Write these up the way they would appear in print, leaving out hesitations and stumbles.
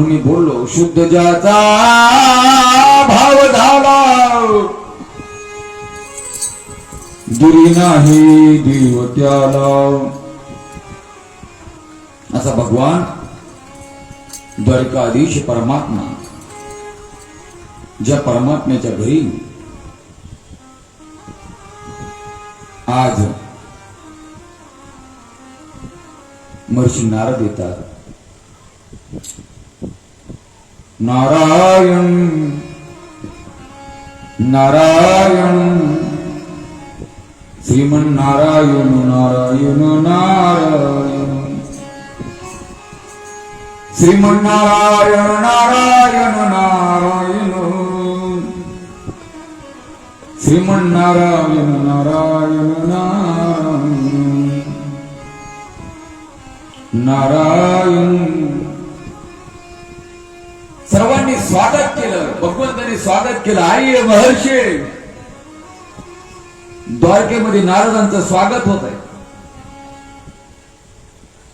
मी बोललो शुद्ध ज्याचा भाव झाला दुरी नाही देव त्याला. असा भगवान द्वारकाधीश परमात्मा ज्या परमात्म्याच्या घरी आज महर्षी नारद येतात. नारायण नारायण श्रीमन नारायण नारायण नारायण श्रीमन नारायण नारायण नारायण श्रीमन नारायण नारायण नारायण नारायण. सर्वांनी स्वागत केलं, भगवंतांनी स्वागत केलं. आई महर्षी द्वारकेमध्ये नारदांचं स्वागत होत आहे,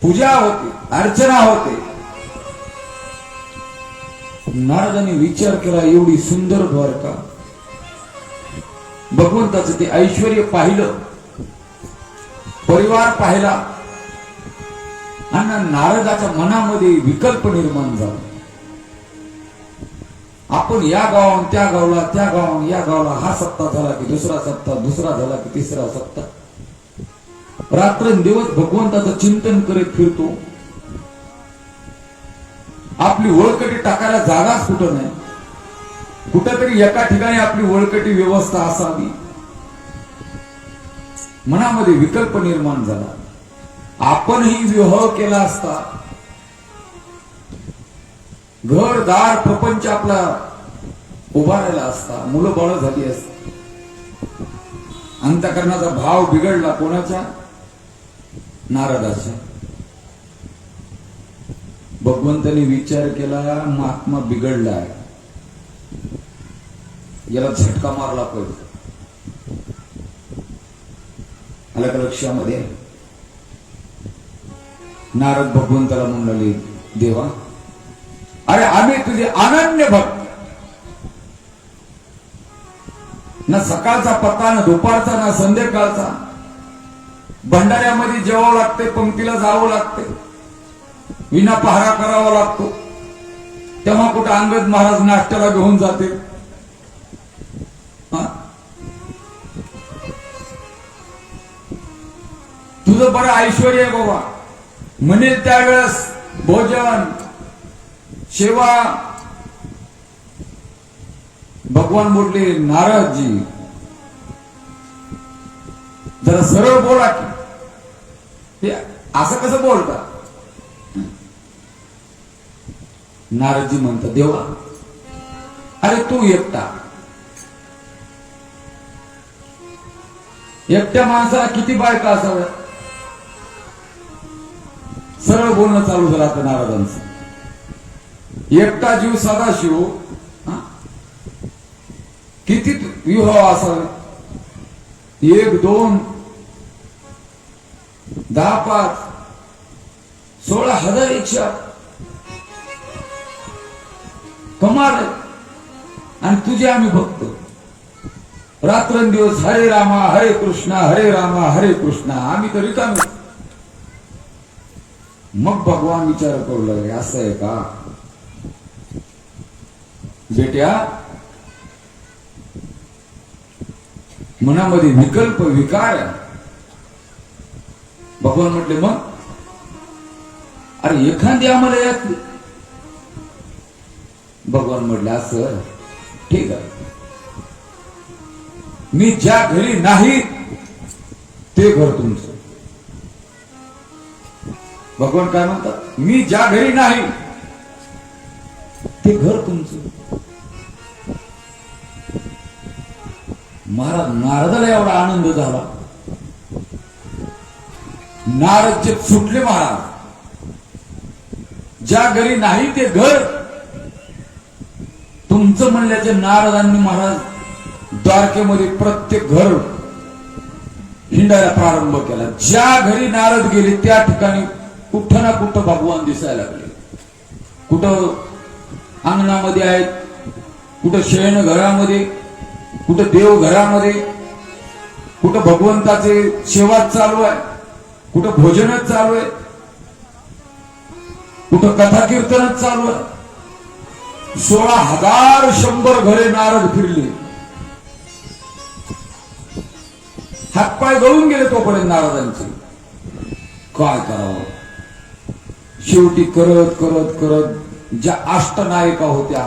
पूजा होती, अर्चना होते. नारदांनी विचार केला एवढी सुंदर द्वारका, भगवंताचं ते ऐश्वर्य पाहिलं, परिवार पाहिला आणि नारदाच्या मनामध्ये विकल्प निर्माण झाला. आपण या गावाहून त्या गावाला, त्या गावाहून या गावाला, हा सप्ताह झाला की दुसरा सप्ताह, दुसरा झाला की तिसरा सप्ताह, रात्रंदिवस भगवंताचं चिंतन करत फिरतो. आपली वळकटी टाकायला जागाच कुठं नाही. कुठंतरी एका ठिकाणी आपली वळकटी व्यवस्था असावी. मनामध्ये विकल्प निर्माण झाला. आपणही विवाह केला असता, घरदार प्रपंच आपला उभारायला असता, मुलं बाळ झाली असती. अंतःकरणाचा भाव बिघडला कोणाचा? नारदाचा. भगवंताने विचार केला महात्मा बिघडलाय, याला झटका मारला पाहिजे. आला का लक्षामध्ये? नारद भगवंताला म्हणाले, देवा अरे आम्ही तुझे अनन्य भक्त, ना सकाळचा पत्ता, ना दुपारचा, ना संध्याकाळचा. भंडाऱ्यामध्ये जेवावं लागते, पंक्तीला जावं लागते, विना पहारा करावा लागतो. तेव्हा कुठे अंगद महाराज नाश्त्याला घेऊन जाते. तुझं बरं ऐश्वर्य बाबा, म्हणेल त्यावेळेस भोजन सेवा. भगवान म्हटले, नारदजी जरा सरळ बोला की, असं कसं बोलता? नारदजी म्हणतात, देवा अरे तू एकटा, एकट्या माणसाला किती बायका असाव्या? सरळ बोलणं चालू झालं आता नारदांचं. एकटा जीव सदाशिव, किती विवाह असावे? 1, 2, 10, 5, 16,000 इच्छा. कमाल आहे. आणि तुझे आम्ही भक्त, रात्रंदिवस हरे रामा हरे कृष्णा हरे रामा हरे कृष्णा. आम्ही तर रिकामे. मग भगवान विचार करू लागले, असं आहे का बेट्या? मनामध्ये विकल्प विकार. भगवान म्हटले, मग अरे एखादी आम्हाला यातली. भगवान म्हटले, असं ठीक आहे, मी ज्या घरी नाही ते घर तुमचं. भगवान काय म्हणतात? मी ज्या घरी नाही ते घर तुमचं. महाराज नारदाला एवढा आनंद झाला, नारदचे सुटले महाराज. ज्या घरी नाही ते घर तुमचं म्हणल्याचे नारदांनी महाराज द्वारकेमध्ये प्रत्येक घर हिंडायला प्रारंभ केला. ज्या घरी नारद गेले त्या ठिकाणी कुठं ना कुठं भगवान दिसायला लागले. कुठं अंगणामध्ये आहेत, कुठं शयन घरामध्ये, कुठं देव घरामध्ये, कुठं भगवंताचे सेवाच चालू आहे, कुठं भोजनच चालू आहे, कुठं कथा कीर्तनच चालू आहे. 16,100 घरे नारद फिरले. हातपाय गळून गेले तोपर्यंत नारदांचे. काय करावं? शेवटी करत करत करत ज्या अष्टनायिका होत्या,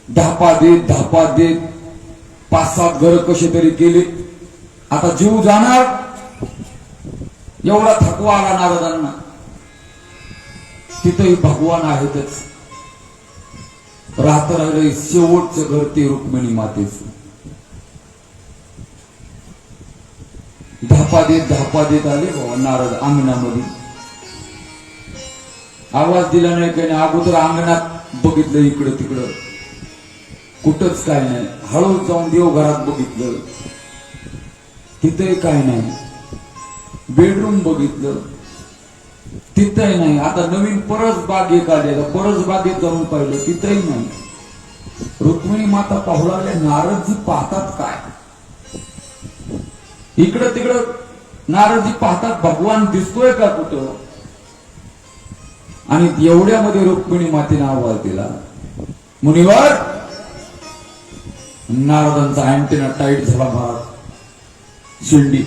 धापा देत 5-7 घर कसे तरी केले. आता जीव जाणार एवढा थकवा आला नारदांना. तिथेही भगवान आहेतच. राहत राहिले शेवटचं घर ते रुक्मिणी मातेचं. धापा देत आले बाबा नारद अंगणामध्ये. आवाज दिला नाही काही नाही. अगोदर अंगणात बघितलं, इकडं तिकडं कुठंच काय नाही. हळूच जाऊन देवघरात बघितलं, तिथंही काय नाही. बेडरूम बघितलं, तिथंही नाही. आता नवीन परस बाग एक आली, परस बागेत जाऊन पाहिलं, तिथंही नाही. रुक्मिणी माता पाहू लागल्या. नारदजी पाहतात काय? इकडं तिकडं नारदजी पाहतात, भगवान दिसतोय का कुठं? आणि एवढ्यामध्ये रुक्मिणी मातेने आवाज दिला, मुनिवर. नारदांचा अँटेना टाईट झाला महाराज. शिंडी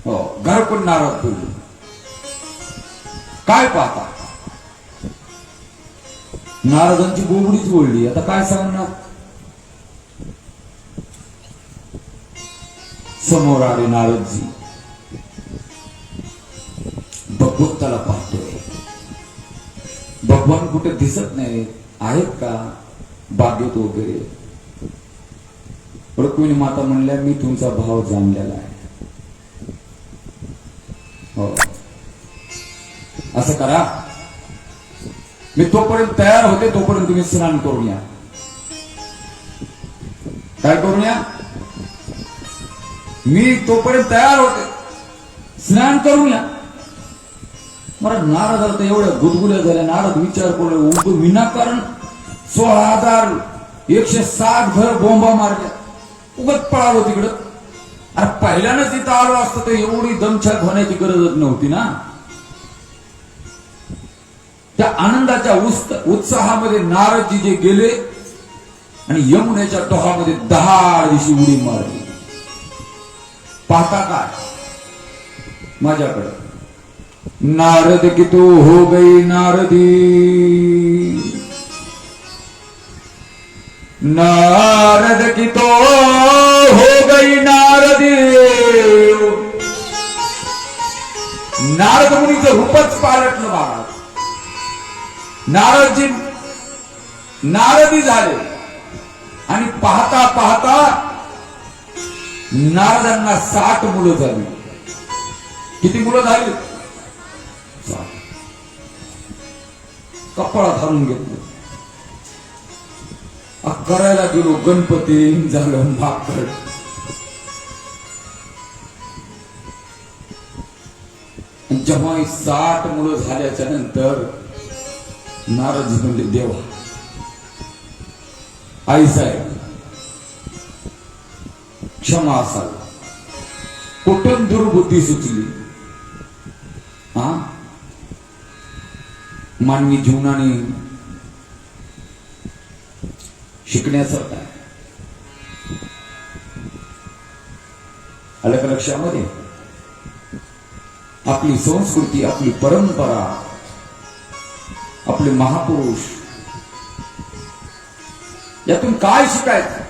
हो, घर पण नाराज बोलले. काय पाहता? नारदांची बोबडीच बोलली. आता काय सांगणार? समोर आले नारदजी. भगवंताला पाहतोय. भगवान कुठे दिसत नाही. आहेत का बागेत वगैरे? रुक्मिणी माता म्हणल्या, मी तुमचा भाव जाणलेला आहे. हो, असं करा, मी तोपर्यंत तयार होते, तोपर्यंत तुम्ही स्नान करून या. काय करून या? मी तोपर्यंत तयार होते, स्नान करून या. मला नारद एवढ्या गुदगुल्या झाल्या. नारद विचार करू, विनाकारण 16,160 घर बोंबा मारल्या. उगत पळालो तिकडं. अरे पहिल्यानंच इथं आलो असतं तर एवढी दमछाक होण्याची गरजच नव्हती ना. त्या आनंदाच्या उत्साहामध्ये नारदजी जे गेले आणि यमुनेच्या टोहामध्ये 10 दिवशी उडी मारली. पाहता काय माझ्याकडे? नारद की तो हो गई नारदी, नारद की तो हो गई नारदी. नारद मुनीचं रूपच पालटलं महाराज. नारदजी नारदी झाले आणि पाहता पाहता नारदांना 60 मुलं झाली. किती मुलं झाली? कपाळात घालून घेतलं. करायला गेलो गणपती, झालं भाकड. जेव्हा 60 मुलं झाल्याच्या नंतर नारदजी म्हणले, देवा आई साहेब क्षमा असाल, कुठून दुर्बुद्धी सुचली? हा, मानवी जीवनाने शिकण्यासारखं आहे. आलं का लक्षामध्ये? आपली संस्कृती, आपली परंपरा, आपले महापुरुष, यातून काय शिकायचं?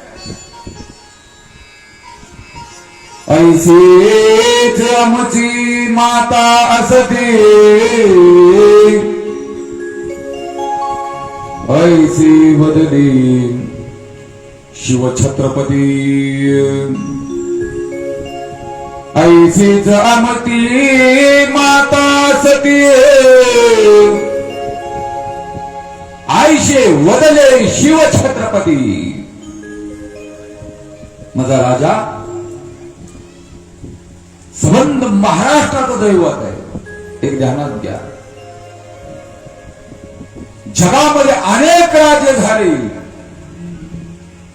ऐसेच आमची माता असते, ऐसे बदले शिवछत्रपती. ऐसीच आमची माता असते, आईशे वदले शिवछत्रपती. माझा राजा संबंध महाराष्ट्राचं दैवत आहे. एक ध्यानात घ्या. जगामध्ये अनेक राजे झाले,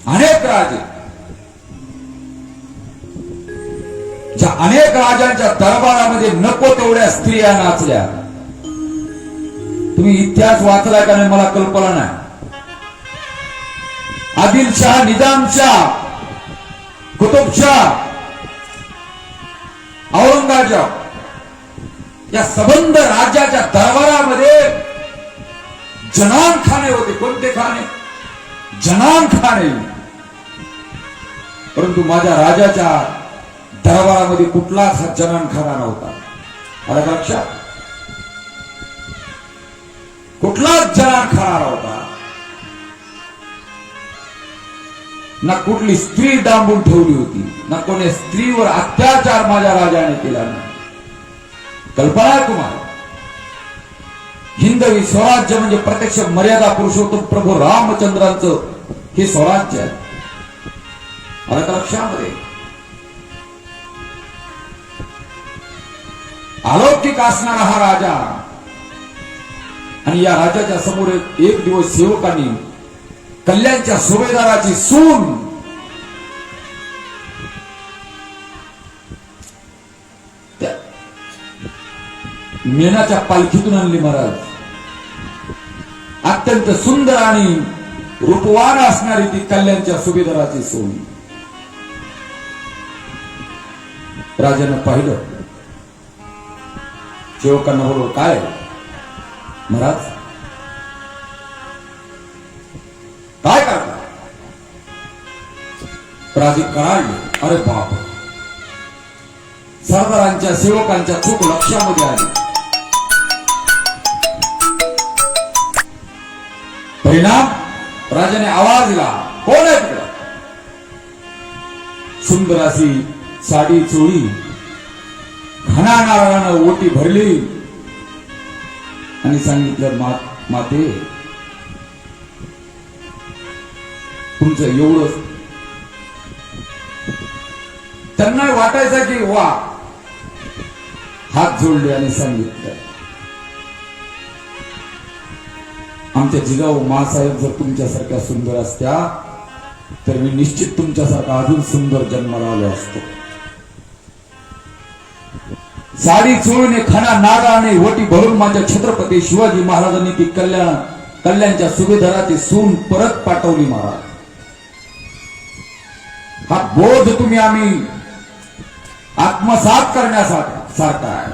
अनेक राजे. ज्या अनेक राजांच्या दरबारामध्ये नको तेवढ्या स्त्रिया नाचल्या. तुम्ही इतिहास वाचलाय का नाही मला कल्पना नाही. आदिलशाह, निजामशाह, कुतुबशाह, औरंगजेब या सबंध राज्याच्या दरबारामध्ये जनान खाने होते. कोणते खाने? जनान खाने. परंतु माझ्या राजाच्या दरबारामध्ये कुठलाच हा जनान खाना नव्हता. आला का लक्षात? कुठलाच जनान खाना नव्हता. ना कुठली स्त्री डांबून ठेवली होती, ना कोणी स्त्रीवर अत्याचार माझ्या राजाने केला नाही. कल्पना आहे तुम्हाला? हिंदवी स्वराज्य म्हणजे प्रत्यक्ष मर्यादा पुरुषोत्तम प्रभू रामचंद्रांचं हे स्वराज्य आहे. आलं का लक्षामध्ये? अलौकिक असणारा हा राजा. आणि या राजाच्या समोर एक दिवस सेवकांनी कल्याणच्या सुभेदाराची सून मेणाच्या पालखीतून आणली महाराज. अत्यंत सुंदर आणि रूपवान असणारी ती कल्याणच्या सुभेदाराची सून. राजानं पाहिलं, सेवकांना बोलव, काय महाराज काय करता? राजे कळाले, अरे बाप, सरदारांच्या सेवकांच्या चूक लक्षामध्ये आली. परिणाम, राजाने आवाज दिला, कोण आहे तिकडं? सुंदर अशी साडी चोळी, घना नारळानं ओटी भरली आणि सांगितलं, माते तुमचं एवढं. त्यांना वाटायचं की वा, हात जोडले आणि सांगितलं, आमच्या जिजाऊ मासाहेब जर तुमच्यासारख्या सुंदर असत्या तर मी निश्चित तुमच्यासारखा अजून सुंदर जन्माला आलो असतो. साडी चोळीने, खना नारळाने वटी भरून माझ्या छत्रपती शिवाजी महाराजांनी ती कल्याणच्या सुभेदाराची सून परत पाठवली महाराज. हा बोध तुम्ही आम्ही आत्मसात करण्यासारखा आहे.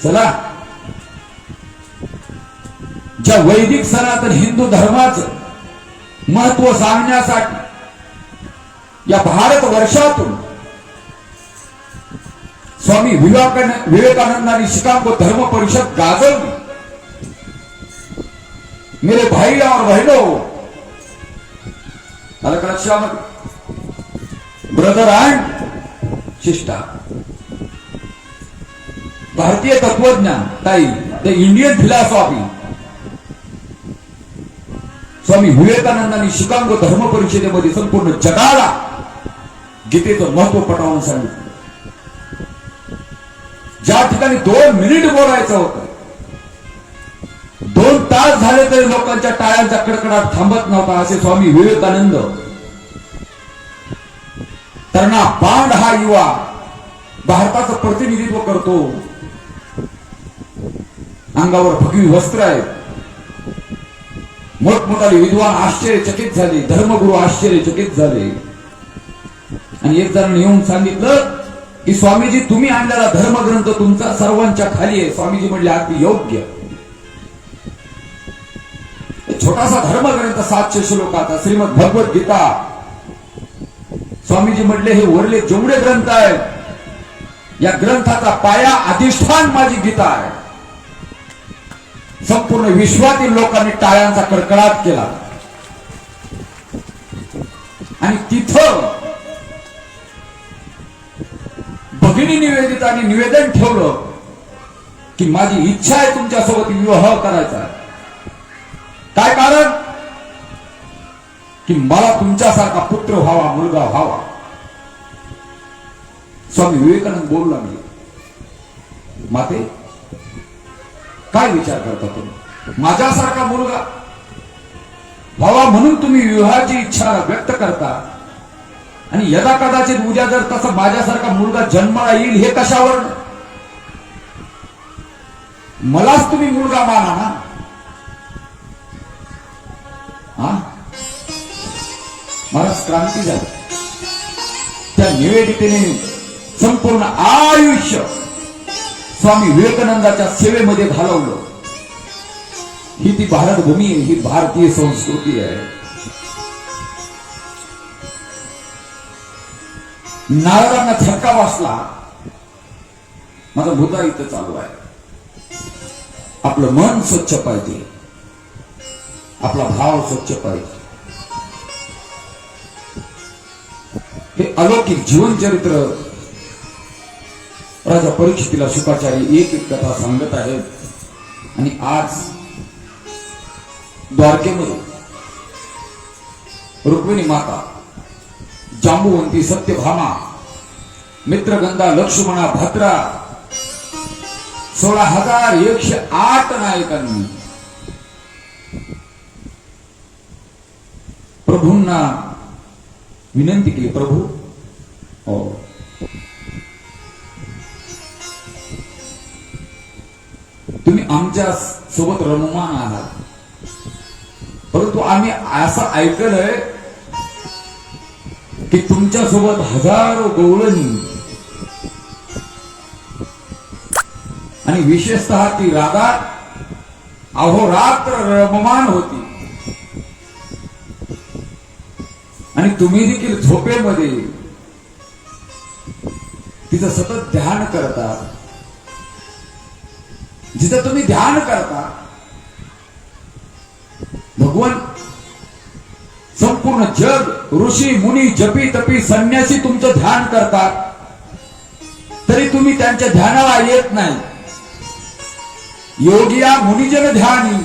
चला, ज्या वैदिक सनातन हिंदू धर्माचं महत्व सांगण्यासाठी या भारत वर्षातून स्वामी विवेकानंदांनी शिकागो धर्म परिषद गाजवली. मेरे भाई और बहनों, आलं का लक्षामध्ये? ब्रदर अँड सिस्टर, भारतीय तत्वज्ञान ताई, द इंडियन फिलॉसॉफी, स्वामी विवेकानंदांनी शिकागो धर्म परिषदेमध्ये संपूर्ण जगाला गीतेचं महत्व पटवून सांगितलं. ज्या ठिकाणी 2 मिनिट बोलायचं होतं, 2 तास झाले तरी लोकांच्या टाळ्यांचा कडकडाट थांबत नव्हता. असे स्वामी विवेकानंद, तरणा बांड हा युवा भारताचं प्रतिनिधित्व करतो. अंगावर भगवी वस्त्र आहेत. मोठमोठाले विद्वान आश्चर्यचकित झाले, धर्मगुरू आश्चर्यचकित झाले. आणि एक जणांनी येऊन सांगितलं की स्वामीजी, तुम्ही आणलेला धर्मग्रंथ तुमचा सर्वांच्या खाली आहे. स्वामीजी म्हणले, अगदी योग्य. छोटासा धर्मग्रंथ 700 श्लोकाचा श्रीमद भगवत गीता. स्वामीजी म्हटले, हे वरले जेवढे ग्रंथ आहेत, या ग्रंथाचा पाया, अधिष्ठान माझी गीता आहे. संपूर्ण विश्वातील लोकांनी टाळ्यांचा कडकडाट केला. आणि तिथं भगिनी निवेदितांनी निवेदन ठेवलं की माझी इच्छा आहे तुमच्यासोबत विवाह करायचा. काय कारण? की मला तुमच्यासारखा पुत्र व्हावा, मुलगा व्हावा. स्वामी विवेकानंद बोलू लागले, माते काय विचार करता तुम्ही? माझ्यासारखा मुलगा व्हावा म्हणून तुम्ही विवाहाची इच्छा व्यक्त करता, आणि यदा कदाचित उद्या जर तसा माझ्यासारखा मुलगा जन्माला येईल हे कशावर? मलाच तुम्ही मुलगा माना ना. महाराज क्रांती झाली. त्या निवेदितेने संपूर्ण आयुष्य स्वामी विवेकानंदाच्या सेवेमध्ये घालवलं. ही ती भारतभूमी आहे, ही भारतीय संस्कृती आहे. नारदांना झटका बसला. माझा मुद्दा इथं चालू आहे. आपलं मन स्वच्छ पाहिजे, आपला भाव स्वच्छ पाहिजे. हे अलौकिक जीवन चरित्र राजा परीक्षितीला शुकाचार्य एक एक कथा सांगत आहेत. आणि आज द्वारकेमध्ये रुक्मिणी माता, जांबुवंती, सत्यभामा, मित्रगंधा, लक्ष्मणा, भद्रा, 16,108 नायकांनी प्रभूंना विनंती केली. प्रभू, हो, तुम्ही आमच्या सोबत रममान आहात, परंतु आम्ही असं ऐकलंय की तुमच्या सोबत हजारो गवळणी, आणि विशेषतः ती राधा अहोरात्र रममान होती, आणि तुम्ही देखील झोपेमध्ये तिचं सतत ध्यान करता. जिथं तुम्ही ध्यान करता, भगवान संपूर्ण जग, ऋषी मुनी, जपी तपी, संन्यासी तुमचं ध्यान करतात, तरी तुम्ही त्यांच्या ध्यानाला येत नाही. योगिया मुनिजन ध्यानी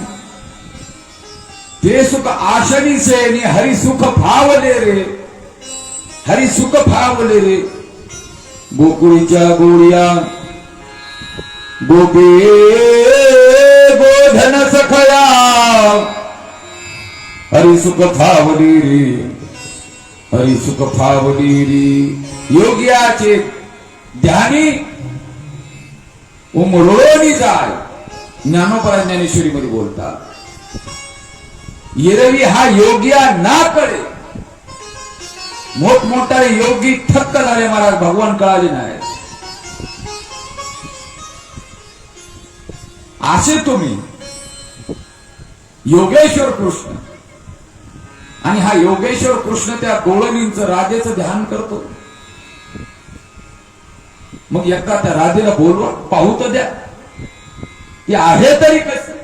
ते सुख आशनी सेनी, हरि सुख फावले रे, हरि सुख फावले रे. गोकुळीच्या गोळ्या गोपी गोधन सखया, हरि सुख फावली रे, हरि सुख फावली रे. योगियाचे ध्यानी उमरोनी जाय, ज्ञानोपरा ज्ञानेश्वरी मध्ये बोलतात. एरवी हा योगिया ना कळे. मोठमोठा योगी थक्क झाले महाराज, भगवान कळाले नाही. असे तुम्ही योगेश्वर कृष्ण, आणि हा योगेश्वर कृष्ण त्या गोळणींचं, राधेचं ध्यान करतो. मग एकदा त्या राधेला बोलवा, पाहू तर द्या, ती आहे तरी कसं.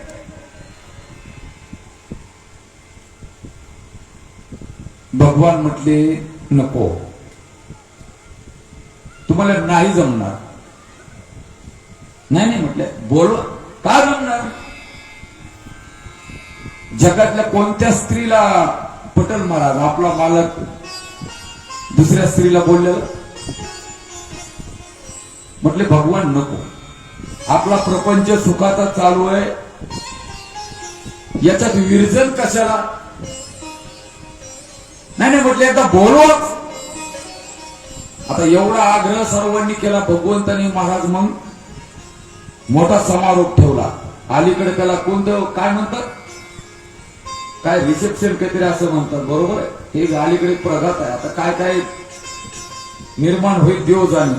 भगवान म्हटले नको, तुम्हाला नाही जमणार. नाही म्हटले, बोलवा. का जमणार? जगातल्या कोणत्या स्त्रीला पटल महाराज आपला मालक दुसऱ्या स्त्रीला बोललेलं? म्हटले भगवान नको, आपला प्रपंच सुखाचा चालू आहे, याच्यात विरजन कशाला? नाही म्हटले, एकदा बोलवच. आता एवढा आग्रह सर्वांनी केला. भगवंतानी महाराज मग मोठा समारोप ठेवला. अलीकडे त्याला कोणतं काय म्हणतात, काय रिसेप्शन काहीतरी असं म्हणतात, बरोबर आहे. हे अलीकडे प्रघात आहे. आता काय काय निर्माण होईल देव जाणे.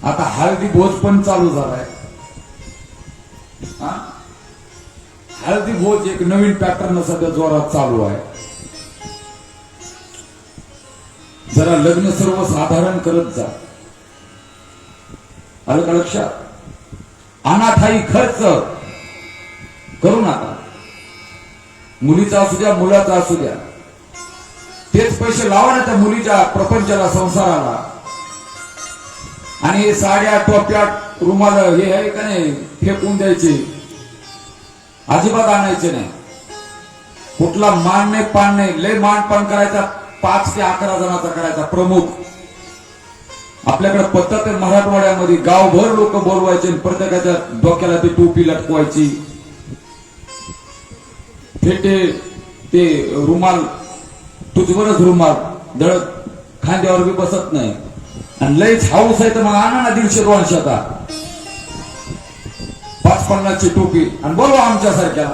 आता हळदी भोज पण चालू झालाय. हळदी भोज एक नवीन पॅटर्न सध्या जोरात चालू आहे. जरा लग्न सर्वसाधारण करत जा. आलं का लक्षात? अनाठाई खर्च करू नका. मुलीचा असू द्या, मुलाचा असू द्या, तेच पैसे लावा ना त्या मुलीच्या प्रपंचाला, संसाराला. आणि हे साड्या, टोप्या, रुमाल हे आहे का नाही, फेकून द्यायचे, अजिबात आणायचे नाही. कुठला मान नाही, पान नाही. लय मानपान करायचा 5 ते 11 जणांचा करायचा प्रमुख. आपल्याकडे पद्धत आहे मराठवाड्यामध्ये, गावभर लोक बोलवायचे, प्रत्येकाच्या डोक्याला ती टोपी लटकवायची. फेटे ते रुमाल तुझवरच रुमाल दळत खांद्यावर बी बसत नाही आणि लयच हाऊस आहे तर मग आणा ना 150-200 आता 550ची टोपी आणि बोलवा आमच्यासारख्या.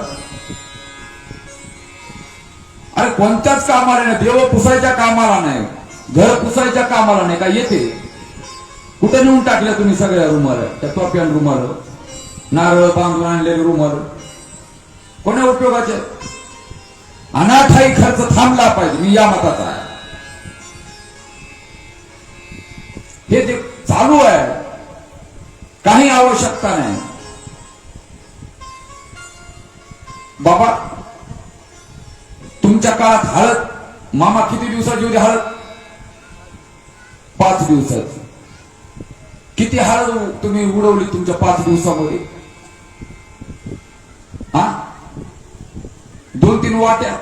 अरे कोणत्याच कामाला नाही, देव पुसायच्या कामाला नाही, घर पुसायच्या कामाला नाही. काय येते कुठे नेऊन टाकल्या तुम्ही सगळ्या रुमाल, त्या टोप्यान रुमाल, नारळ बांधून आणलेले रुमाल कोण्या उपयोगाचे? अनाठाई खर्च थांबला पाहिजे, मी या मताचा आहे. हे जे चालू आहे काही आवश्यकता नाही. बाबा तुमच्या काळात हळद, मामा किती दिवसाची होती हळद? 5 दिवसाची. किती हळद तुम्ही उडवली तुमच्या 5 दिवसामध्ये? हा 2-3 वाट्या,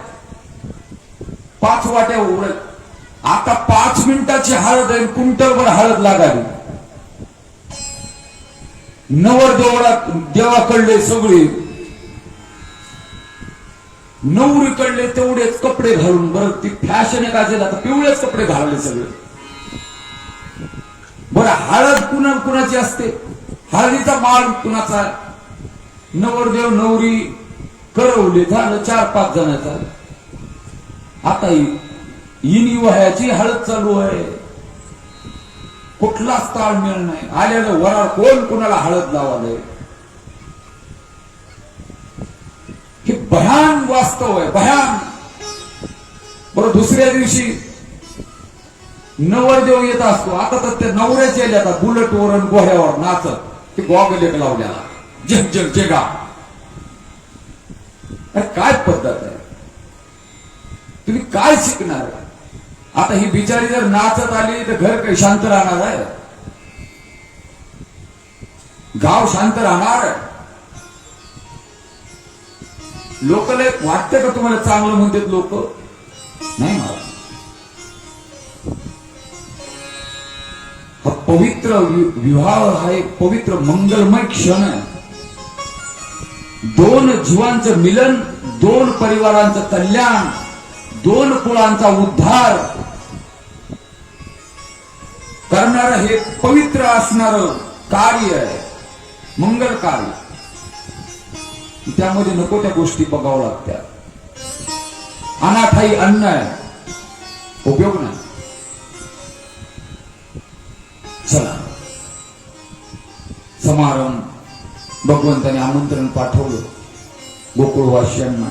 5 वाट्या उडत. आता 5 मिनिटाची हळद आहे, क्विंटलभर हळद लागावी. नवर देवाकडले सगळे, नवरीकडले तेवढेच कपडे घालून, बरं ती फॅशन एक असेल आता पिवळेच कपडे घालले सगळे. बरं हळद कुणाची असते? हळदीचा माळ कुणाचा? नवरदेव नवरी करवले, झालं 4-5 जणांचा. आता इनी वह्याची हळद चालू आहे, कुठलाच ताळमेळ नाही. आलेलं वराळ कोण कुणाला हळद लावालंय? हे भयान वास्तव आहे, भयान. बरं दुसऱ्या दिवशी नवरदेव येत असतो, आता तर ते नवऱ्याचे येले आता बुलेटवर आणि घोड्यावर नाचत, ते गॉगल एक लावल्याला जग जग जगा. काय पद्धत आहे? तुम्ही काय शिकणार? आता ही बिचारी जर नाचत आली तर घर काही शांत राहणार आहे? गाव शांत राहणार? लोक वाटतं का तुम्हाला चांगलं म्हणतात लोक? नाही. मला हा पवित्र विवाह हा एक पवित्र मंगलमय क्षण आहे. 2 जीवांचं मिलन, 2 परिवारांचं कल्याण, 2 कुळांचा उद्धार करणारं हे पवित्र असणारं कार्य आहे, मंगल कार्य. त्यामध्ये नको त्या गोष्टी बघावं लागतात. अनाठाई अन्न आहे, उपयोग नाही. चला समारंभ भगवंताने आमंत्रण पाठवलं गोकुळवासियांना.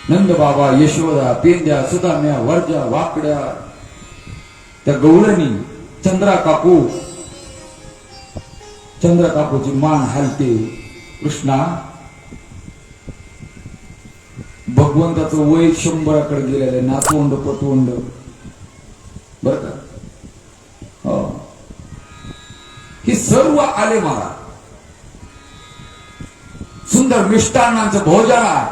नंद बाबा, यशोदा, पेंद्या, सुदाम्या, वर्जा, वाकड्या, त्या गवळणी, चंद्रा काकूची मान हलते. कृष्णा, भगवंताचं वय 100कडे गेलेलं, नातवंड पतवंड, बर का? हे सर्व आले महाराज. सुंदर मिष्टान्नांचं भोजन आहे.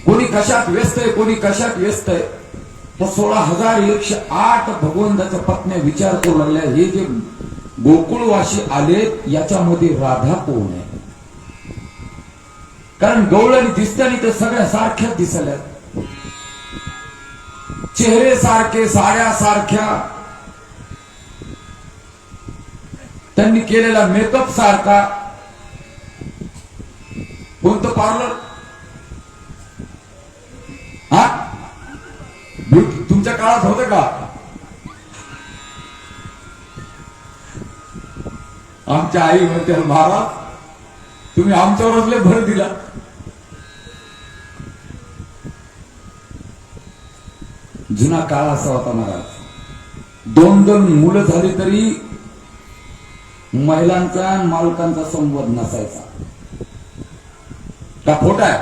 कोणी कशात व्यस्त आहे, कोणी कशात व्यस्त आहे. तर 16,108 भगवंताच्या पत्न्या विचार करू लागल्या, हे जे गोकुळवासी आले याच्यामध्ये राधा कोण आहे? कारण गवळणी दिसतानी तर सगळ्या सारख्याच दिसल्या, चेहरे सारखे, साड्या सारख्या, त्यांनी केलेला मेकअप सारखा. कोणतं पार्लर? हा ब्युटी तुमच्या काळात होतं का? आमच्या आई म्हणते, महाराज तुम्ही आमच्यावरच लय भर दिला. जुना काळ असा होता महाराज, 2 मुलं झाली तरी महिलांचा आणि मालकांचा संवाद नसायचा. का खोट आहे?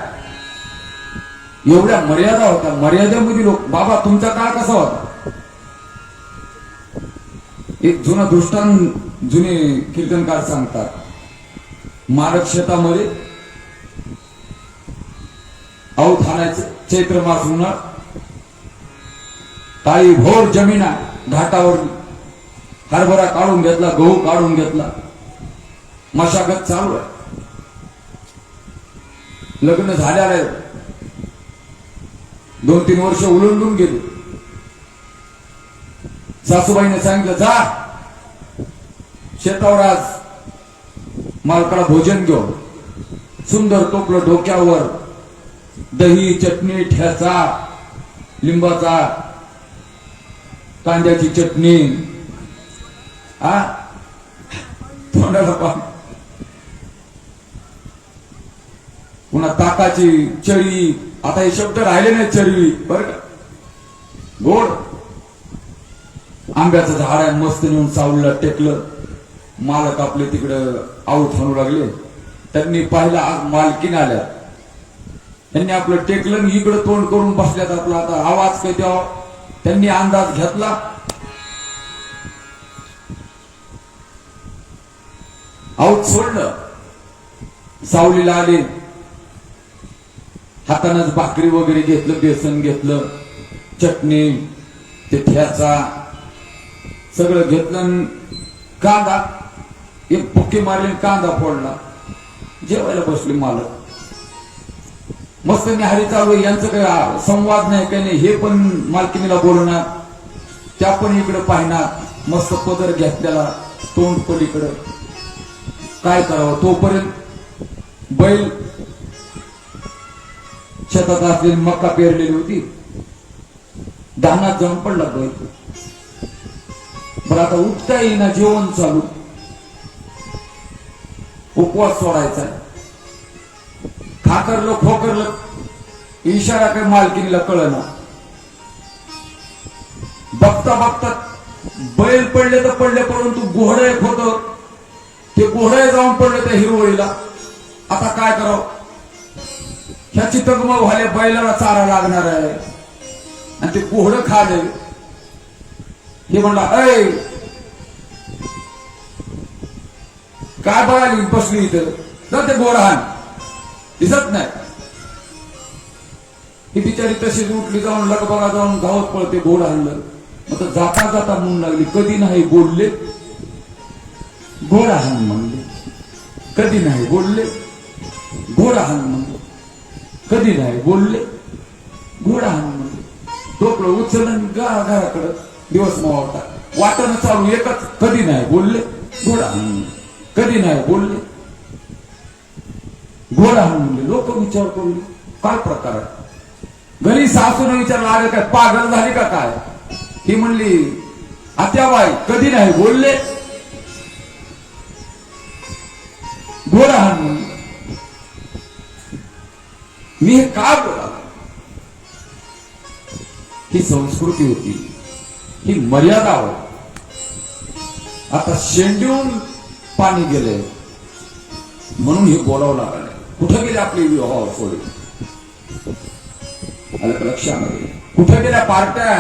एवढ्या मर्यादा होत्या. मर्यादेमध्ये लोक. बाबा तुमचा काळ कसा होता? एक जुना दृष्टांत जुने कीर्तनकार सांगतात. मारक शेतामध्ये औत आणायचे, चैत्र मास उन्हाळ, काळी भोर जमीन घाटावर, हरभरा काढून घेतला, गहू काढून घेतला, मशागत चालू आहे. लग्न झाल्याला आहे, 2-3 वर्ष उलंडून गेले. सासूबाईने सांगितलं जा शेतावर, आज मालकाला भोजन घेऊ. सुंदर टोपलं डोक्यावर, दही, चटणी, ठ्याचा, लिंबाचा, कांद्याची चटणी, तोंडाला पाणी, पुन्हा ताकाची चळी. आता हे शब्द राहिले नाही, चळी बर का. गोड आंब्याचं झाड आहे, मस्त नेऊन सावलीला टेकलं. मालक आपले तिकडं आऊत आणू लागले. त्यांनी पाहिला मालकीन आल्या, त्यांनी आपलं टेकलं आणि इकडं तोंड करून बसल्यात. आपला आता आवाज काय द्यावा, त्यांनी अंदाज घेतला. आऊत सोडलं, सावलीला आले. हातानंच भाकरी वगैरे घेतलं, बेसन घेतलं, चटणी, ते ठ्याचा सगळं घेतलं. कांदा एक पुक्के मारले, कांदा फोडला. जेवायला बसले मालक. मस्त न्याहारी चालू. यांचं काही संवाद नाही, काही नाही. हे पण मालकिनीला बोलणार, त्या पण इकडे पाहणार. मस्त पदर घेतलेला, तोंड पलीकडं. काय करावं तोपर्यंत बैल शेतात असलेली मक्का पेरलेली होती, धानात जाऊन पडला बैल. पण आता उठता येईना, जेवण चालू, उपवास सोडायचा. खाकरलं खोकरलं, इशारा काय मालकीनीला कळना. बघता बघता बैल पडले तर पडले, परंतु घोडं एक होतं, ते घोडे जाऊन पडले त्या हिरवळीला. आता काय करावं, ह्याची तगमग व्हायला, बैलाला चारा लागणार आहे आणि ते घोडं खाले. हे म्हणला ऐ काय बघायला बसली इथं, तर ते घोडा हाण, दिसत नाही. ही बिचारी तशीच उठली, जाऊन लगबगा जाऊन धावत पळते, घोडा हाणलं. मग जाता जाता म्हणून लागली, कधी नाही बोलले घोडा हाण म्हणले, कधी नाही बोलले घोडा हाण म्हणले, कधी नाही बोलले घोडा हाण म्हणले. टोपलं उचलून घराकडं दिवस मावळता. वाटणं चालू एकच, कधी नाही बोलले घोडा हाण म्हणले, कधी नाही बोलले घोडा हाण म्हणले. लोक विचार करू काय प्रकार आहे. घरी सासूने विचारलं, अरे काय पागल झाली का काय. ही म्हणली, आत्याबाई कधी नाही बोलले घोडा हाण म्हणले. मी हे का बोला. ही संस्कृती होती, ही मर्यादा होती. आता शेंडून पाणी गेले म्हणून हे बोलावं लागलं. कुठं गेले आपले विवाह सोडे, आलं का लक्षामध्ये. कुठं गेल्या पार्ट्या,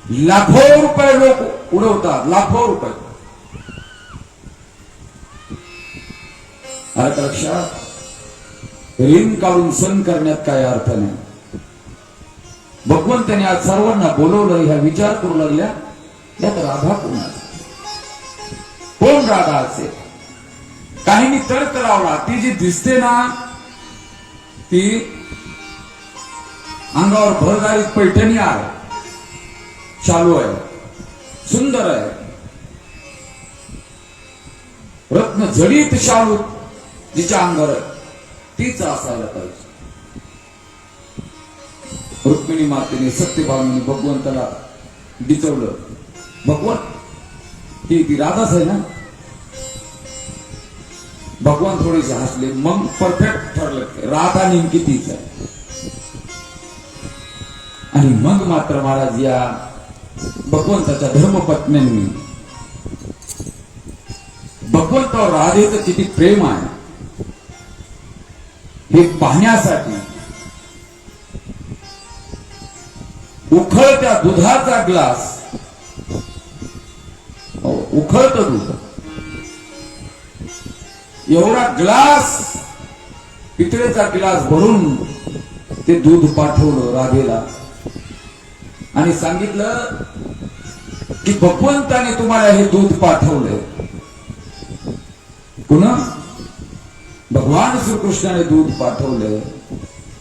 लाखो रुपये लोक उडवतात, लाखो रुपये. आलं का लक्षात. ऋण काढून सण करण्यात काय अर्थ नाही. भगवंताने आज सर्वांना बोलवलं. ह्या विचार करू लागल्या, यात राधा कोणाचा, कोण राधा असेल. काहींनी तर्क लावला, ती जी दिसते ना ती अंगावर भरदारीत पैठणी आहे, शालू आहे, सुंदर आहे, रत्न जडीत शालू जिच्या अंगावर तीच असायला पाहिजे. रुक्मिणी मातेने सत्यभामाने भगवंताला डिचवलं. भगवान ती राधाच आहे ना. भगवान थोडेसे हसले, मग परफेक्ट ठरलं राधा नेमकी तीच आहे. आणि मग मात्र महाराज या भगवंताच्या धर्मपत्न्यांनी भगवंतावर राधेचं किती प्रेम आहे हे पाहण्यासाठी उखळत्या दुधाचा ग्लास, उखळत दूध, एवढा ग्लास, पितळेचा ग्लास भरून ते दूध पाठवलं राधेला आणि सांगितलं की भगवंताने तुम्हाला हे दूध पाठवलंय पुन्हा भगवान श्रीकृष्णाने दूध पाठवलं.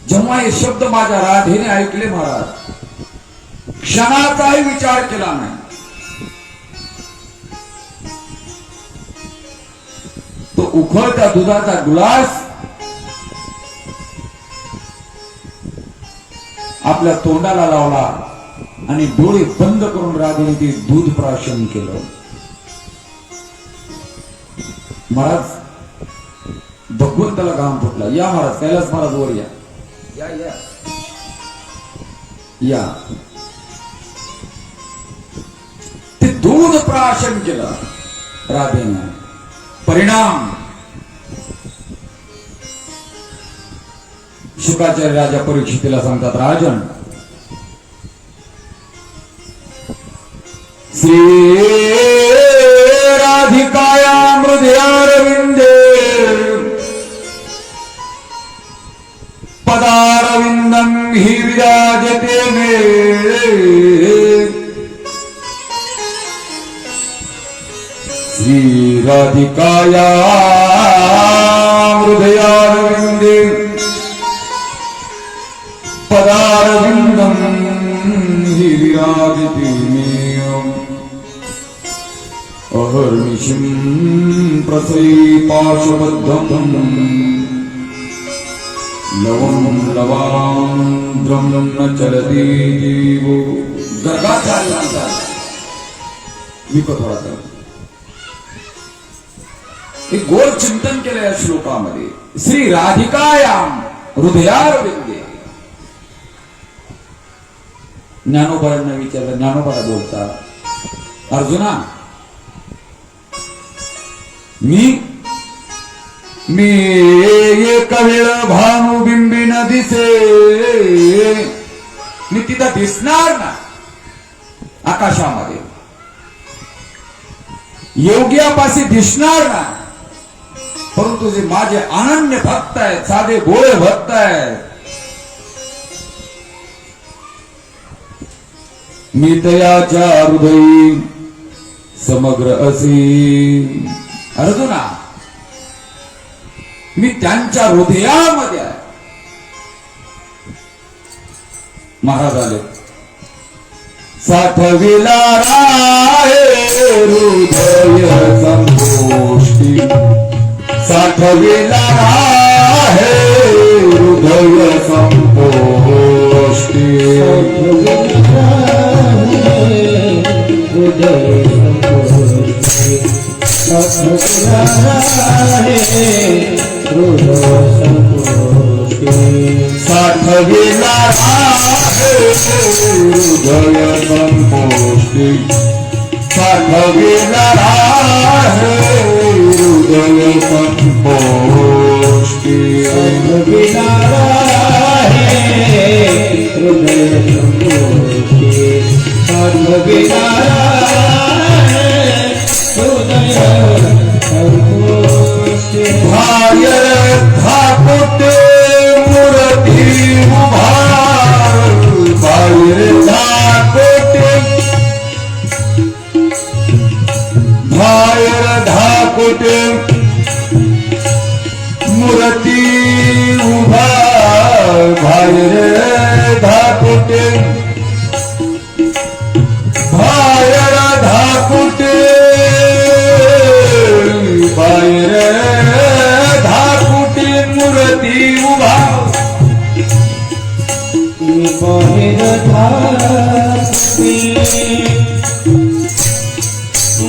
जेव्हा हे शब्द माझ्या राधेने ऐकले महाराज, क्षणाचाही विचार केला नाही. तो उखळत्या दुधाचा ग्लास आपल्या तोंडाला लावला आणि डोळे बंद करून राधेने ते दूध प्राशन केलं. महाराज भगवंताला घाम फुटला. या महाराज, कैलास महाराज वर या या या या. ते दूध प्राशन केलं राधेने. परिणाम शुकाचार्य राजा परीक्षितीला सांगतात, राजन श्री राधिकाया हृदयारविंदे पदारविंदम हि विराजते मे. श्री राधिकाया हृदयारविंदे पदारविंदम हि विराजते मे. अहर्निशिं प्रसै पाशबद्धं लवं लवांद्रं न चलति जीवो. गर्गाचार्यांचा मी थोडा एक गोल चिंतन केलं या श्लोकामध्ये. श्री राधिकायाम हृदयारविंदे. ज्ञानोबांना विचारलं, ज्ञानोबाला बोलतात, अर्जुना मी एक वेळ भानुबिंबी न दिसे, मी तिथं दिसणार ना आकाशामध्ये, योग्यापाशी दिसणार ना. परंतु जे माझे अनन्य भक्त आहेत, साधे भोळे भक्त आहेत, मी तयाच्या हृदयी समग्र असी. अर्जुना मी त्यांच्या हृदयामध्ये आहे. महाराज आले, साठविला राहे हृदय संतोषी, साठविला राहे हृदय संतोषी. साठविला राहे हृदय संतोषी, साठविला राहे हृदय संतोषी. साठविला राहे हृदय संतोषी, साठविला राहे हृदय संतोषी. भायर धाकुटे मूर्ती उभार, भायर धाकुटे, भायर धाकुटे मूर्ती उभार, भायर धाकुटे, भायर धाकुटे, भायर धाकुटे मूर्ती उभा. बाहेर धाकुटे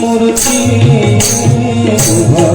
मूर्ती उभा,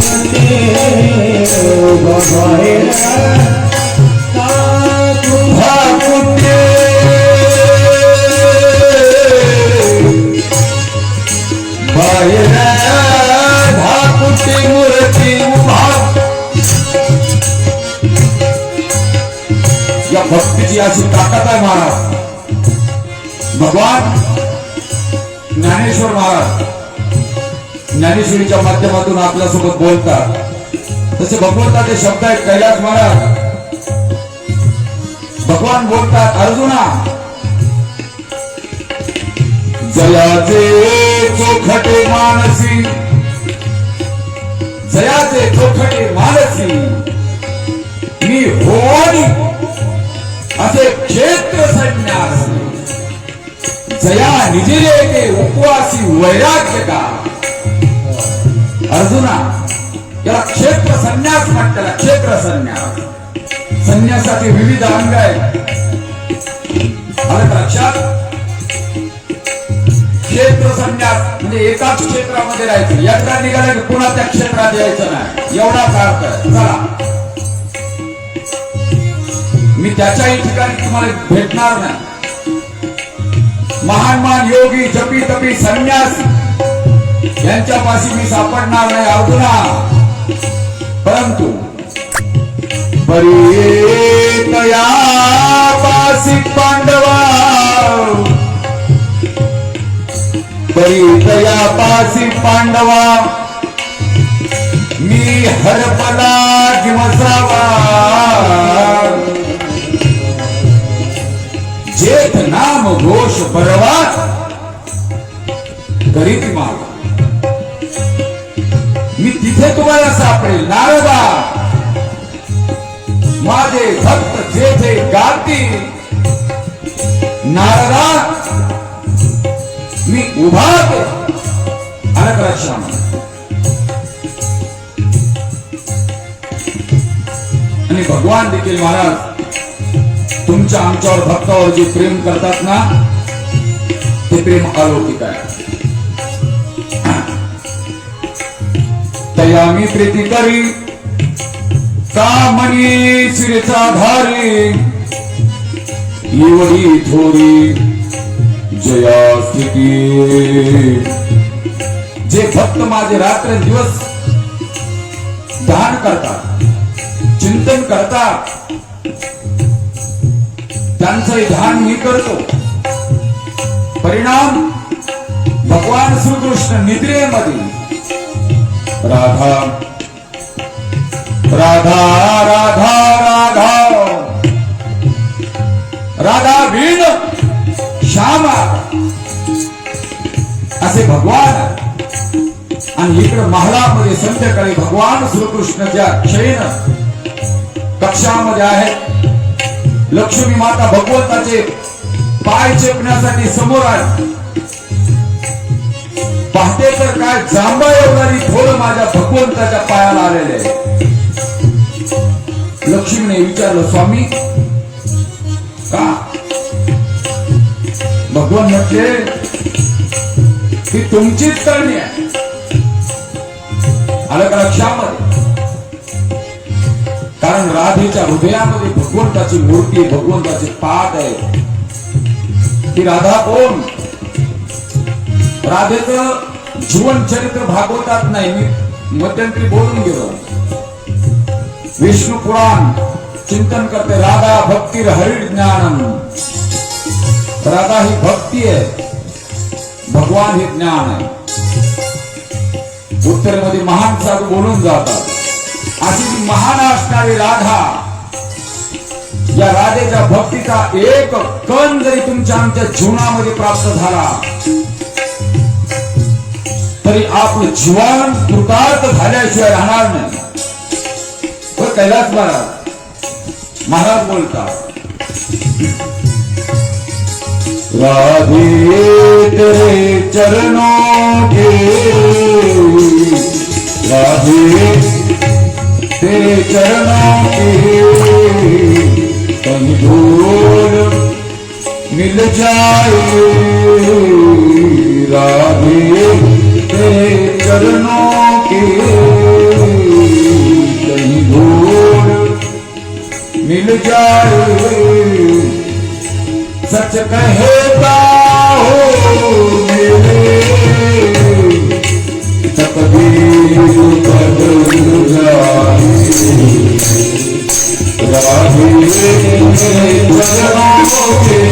मूर्ती उभा बाहेर धाकुटे बाहेर धाकुटे मूर्ती उभा. या भक्तीची अशी ताकद आहे महाराज. भगवान ज्ञानेश्वर महाराज ज्ञानेश्वरीच्या माध्यमातून आपल्यासोबत बोलतात. तसे भगवंताचे शब्द आहेत. कैलास महाराज भगवान बोलतात, अर्जुना जयाचे चोखटे मानसी, जयाचे चोखटे मानसी मी होणी असे क्षेत्र संन्यास. जया निजिरे ते उपवासी वैराग्य का. अर्जुना याला क्षेत्र संन्यास म्हणतात. क्षेत्र संन्यास. संन्यासाचे विविध अंग आहेत. आलं लक्षात. क्षेत्र संन्यास म्हणजे एकाच क्षेत्रामध्ये राहायचं. एकदा निघालं की पुन्हा त्या क्षेत्रात यायचं नाही, एवढाच अर्थ आहे. चला मी त्याच्याही ठिकाणी तुम्हाला भेटणार नाही. महान महान योगी जपी तपी संन्यासी यांच्यापाशी मी सापडणार नाही अर्जुना. परंतु परितया पासी पांडवा, परितया पासी पांडवा मी हरपला जिमसावा. जेठ नाम घोष परवा करीत माग. मी तिथे तुम्हाला सापडेल नारदा. माझे भक्त जेथे गातील नारदा मी उभा अलग. आणि भगवान देखील महाराज तुमच्या आमच्यावर भक्तावर जे प्रेम करतात ना ते प्रेम अलौकिक आहे. तया मी प्रीती करी कामणी शिरेचा धारी. एवढी थोडी जया स्थिती. जे भक्त माझे रात्र दिवस ध्यान करतात, चिंतन करतात, त्यांचं ध्यान मी करतो. परिणाम भगवान श्रीकृष्ण निद्रेमध्ये राधा राधा राधा राधा राधा वीण श्यामा असे भगवान. आणि इकडे महालामध्ये संध्याकाळी भगवान श्रीकृष्णाच्या शयन कक्षामध्ये आहेत. लक्ष्मी माता भगवंताचे पाय चेपण्यासाठी समोर आहे. पाहते तर काय जांभा एवढारी थोडं माझ्या भगवंताच्या पायाला आलेले आहे. लक्ष्मीने विचारलं, स्वामी का. भगवान म्हटले की तुमचीच करणी आहे. आलं का लक्षामध्ये. कारण राधेच्या हृदयामध्ये भगवंताची मूर्ती, भगवंताचे पाद आहे. ती राधा कोण. राधेचं जीवन चरित्र भागवतात नाही. मी मध्यंतरी बोलून गेलो. विष्णू पुराण चिंतन करते. राधा भक्ती हरि ज्ञानम. राधा ही भक्ती आहे, भगवान हे ज्ञान आहे. उत्तरेमध्ये महान साधू बोलून जातात. अशी महान असणारी राधा, या राधेच्या भक्तीचा एक कण जरी तुमच्या आमच्या जीवनामध्ये प्राप्त झाला तरी आपलं जीवन कृतार्थ झाल्याशिवाय राहणार नाही. कैलास महाराज बोलतात, राधे तेरे चरणों के, राधे तेरे चरणों के कहीं धूल मिल जाए, राधे तेरे चरणों के मिल जाए सच कहता हो मेरे तकदीर बदल जाए राधे चरणों के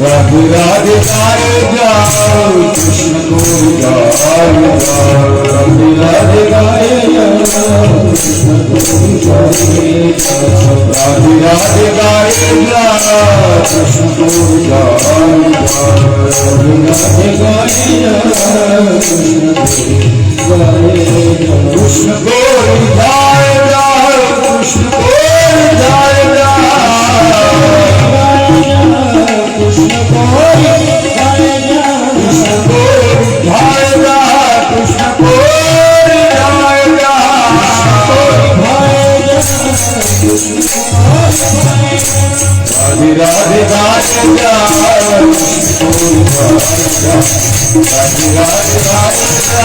राधे राधे गाए जाओ कृष्ण को गाए जाओ राधे राधे गाए जाओ कृष्ण को गाए जाओ राधे राधे गाए जाओ कृष्ण को गाए जाओ राधे राधे गाए जाओ कृष्ण को गाए जाओ कृष्ण को गाए जाओ कृष्ण को गाए जाओ कृष्ण को गाए जाओ कृष्ण को गाए जाओ राधे राधे गाए जाओ कृष्ण को गाए जाओ राधे राधे गाए जाओ